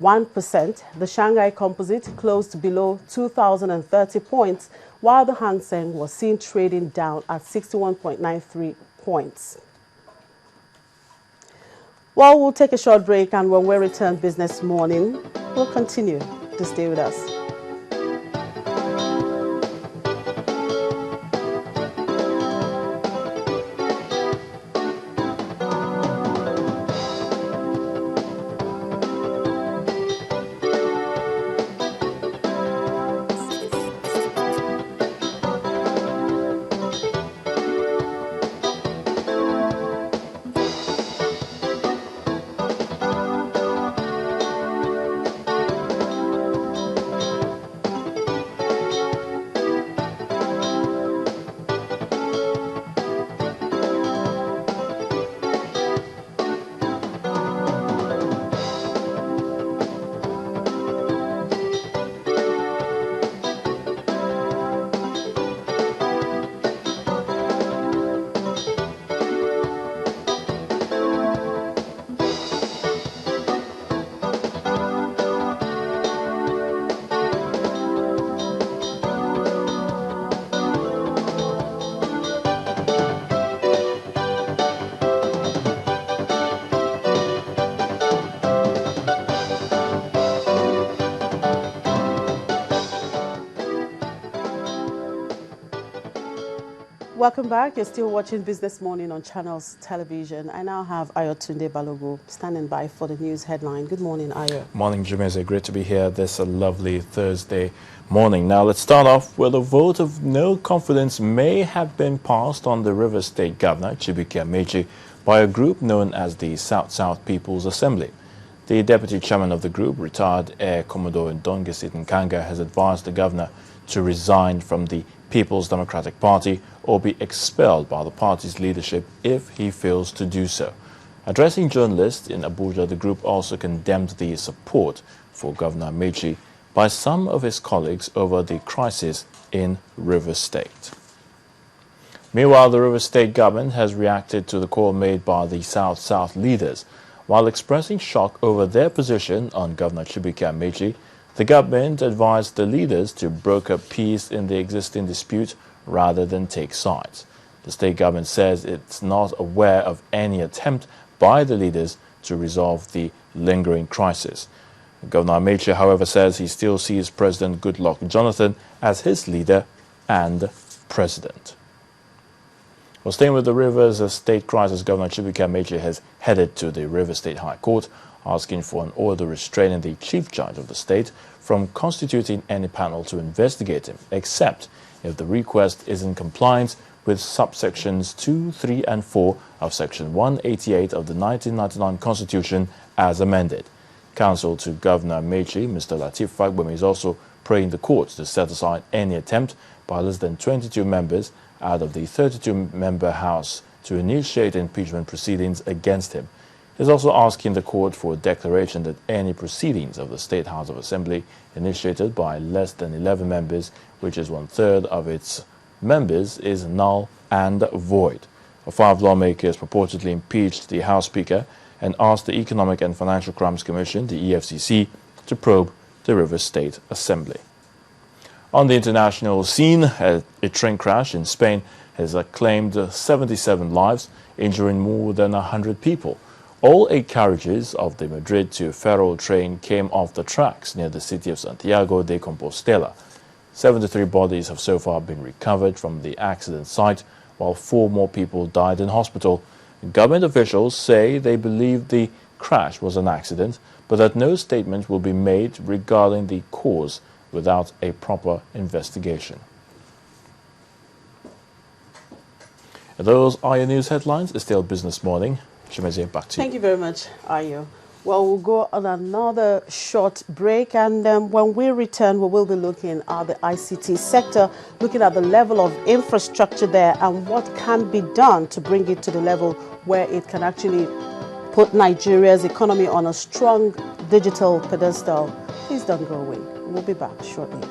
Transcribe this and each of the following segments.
1%. The Shanghai Composite closed below 2,030 points, while the Hang Seng was seen trading down at 61.93 points. Well, we'll take a short break, and when we return Business Morning, we'll continue. To stay with us. Welcome back. You're still watching Business Morning on Channels Television. I now have Ayotunde Balogun standing by for the news headline. Good morning, Ayo. Morning, Jumeze. Great to be here this lovely Thursday morning. Now, let's start off with a vote of no confidence may have been passed on the Rivers State Governor, Chibuike Amechi, by a group known as the South-South People's Assembly. The deputy chairman of the group, retired Air Commodore Ndongesit Nkanga, has advised the governor to resign from the People's Democratic Party or be expelled by the party's leadership if he fails to do so. Addressing journalists in Abuja, the group also condemned the support for Governor Amechi by some of his colleagues over the crisis in Rivers State. Meanwhile, the Rivers State government has reacted to the call made by the South-South leaders. While expressing shock over their position on Governor Chibuike Amechi, the government advised the leaders to broker peace in the existing dispute rather than take sides. The state government says it's not aware of any attempt by the leaders to resolve the lingering crisis. Governor Amechi, however, says he still sees President Goodluck Jonathan as his leader and president. Well, staying with the Rivers State crisis, Governor Chibuike Amechi has headed to the Rivers State High Court, asking for an order restraining the chief judge of the state from constituting any panel to investigate him, except if the request is in compliance with subsections 2, 3, and 4 of Section 188 of the 1999 Constitution as amended. Counsel to Governor Amechi, Mr. Lateef Fagbemi, is also praying the courts to set aside any attempt by less than 22 members out of the 32-member House to initiate impeachment proceedings against him. He is also asking the court for a declaration that any proceedings of the State House of Assembly initiated by less than 11 members, which is one-third of its members, is null and void. 5 lawmakers purportedly impeached the House Speaker and asked the Economic and Financial Crimes Commission, the EFCC, to probe the Rivers State Assembly. On the international scene, a train crash in Spain has claimed 77 lives, injuring more than 100 people. All 8 carriages of the Madrid to Ferrol train came off the tracks near the city of Santiago de Compostela. 73 bodies have so far been recovered from the accident site, while 4 more people died in hospital. Government officials say they believe the crash was an accident, but that no statement will be made regarding the cause without a proper investigation. And those are your news headlines. It's still Business Morning. Shemezia, back to you. Thank you very much, Ayo. Well, we'll go on another short break, and when we return, we will be looking at the ICT sector, looking at the level of infrastructure there and what can be done to bring it to the level where it can actually put Nigeria's economy on a strong digital pedestal. Please don't go away. We'll be back shortly.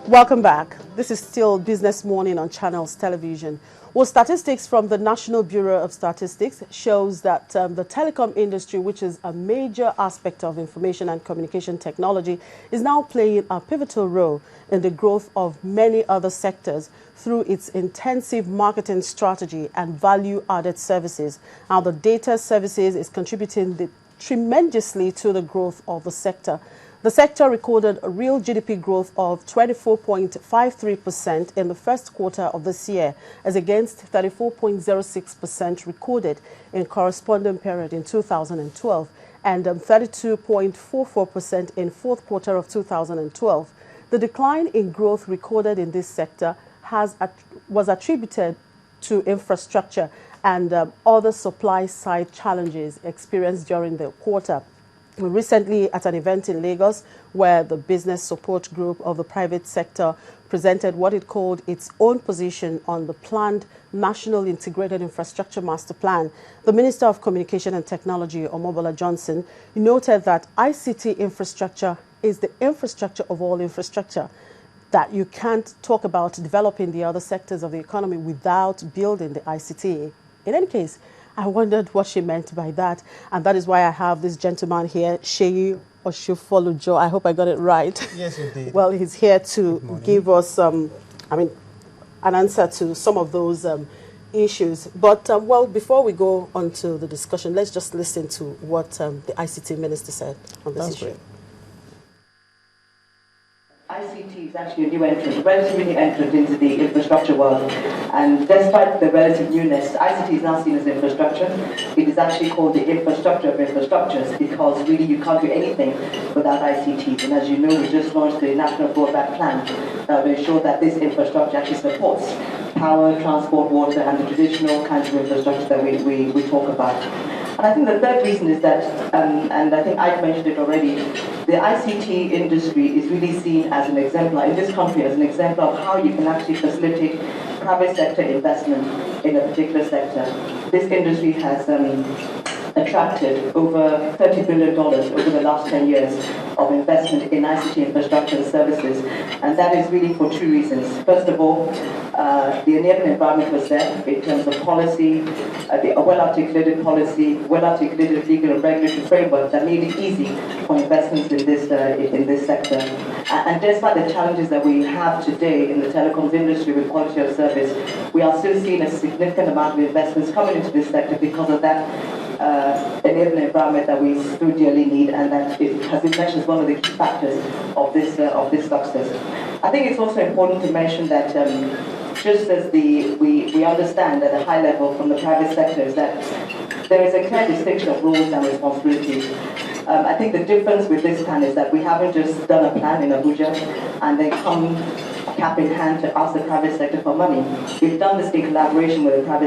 Welcome back. This is still Business Morning on Channels Television. Well, statistics from the National Bureau of Statistics shows that the telecom industry, which is a major aspect of information and communication technology, is now playing a pivotal role in the growth of many other sectors through its intensive marketing strategy and value-added services. Now, the data services is contributing tremendously to the growth of the sector. The sector recorded a real GDP growth of 24.53% in the first quarter of this year, as against 34.06% recorded in corresponding period in 2012 and 32.44% in fourth quarter of 2012. The decline in growth recorded in this sector was attributed to infrastructure and other supply-side challenges experienced during the quarter. Recently, at an event in Lagos, where the business support group of the private sector presented what it called its own position on the planned National Integrated Infrastructure Master Plan, the Minister of Communication and Technology, Omobola Johnson, noted that ICT infrastructure is the infrastructure of all infrastructure, that you can't talk about developing the other sectors of the economy without building the ICT. In any case, I wondered what she meant by that, and that is why I have this gentleman here, Seyi Oshufolujo. I hope I got it right. Yes, you did. Well, he's here to give us, an answer to some of those issues. But, well, before we go on to the discussion, let's just listen to what the ICT Minister said on this issue. Great. ICT is actually a new entrant, relatively new entrant into the infrastructure world. And despite the relative newness, ICT is now seen as infrastructure. It is actually called the infrastructure of infrastructures because really you can't do anything without ICT. And as you know, we just launched the National Broadband Plan that will ensure that this infrastructure actually supports power, transport, water, and the traditional kinds of infrastructure that we talk about. And I think the third reason is that, and I think I've mentioned it already, the ICT industry is really seen as an exemplar in this country, as an exemplar of how you can actually facilitate private sector investment in a particular sector. This industry has attracted over $30 billion over the last 10 years of investment in ICT infrastructure and services. And that is really for two reasons. First of all, the enabling environment was there in terms of policy, a well-articulated policy, well-articulated legal and regulatory framework that made it easy for investments in this sector. And despite the challenges that we have today in the telecoms industry with quality of service, we are still seeing a significant amount of investments coming into this sector because of that enabling environment that we so dearly need, and that it has been mentioned as one of the key factors of this success. I think it's also important to mention that just as we understand at a high level from the private sector is that there is a clear distinction of roles and responsibilities. I think the difference with this plan is that we haven't just done a plan in Abuja and then come cap in hand to ask the private sector for money. We've done this in collaboration with the private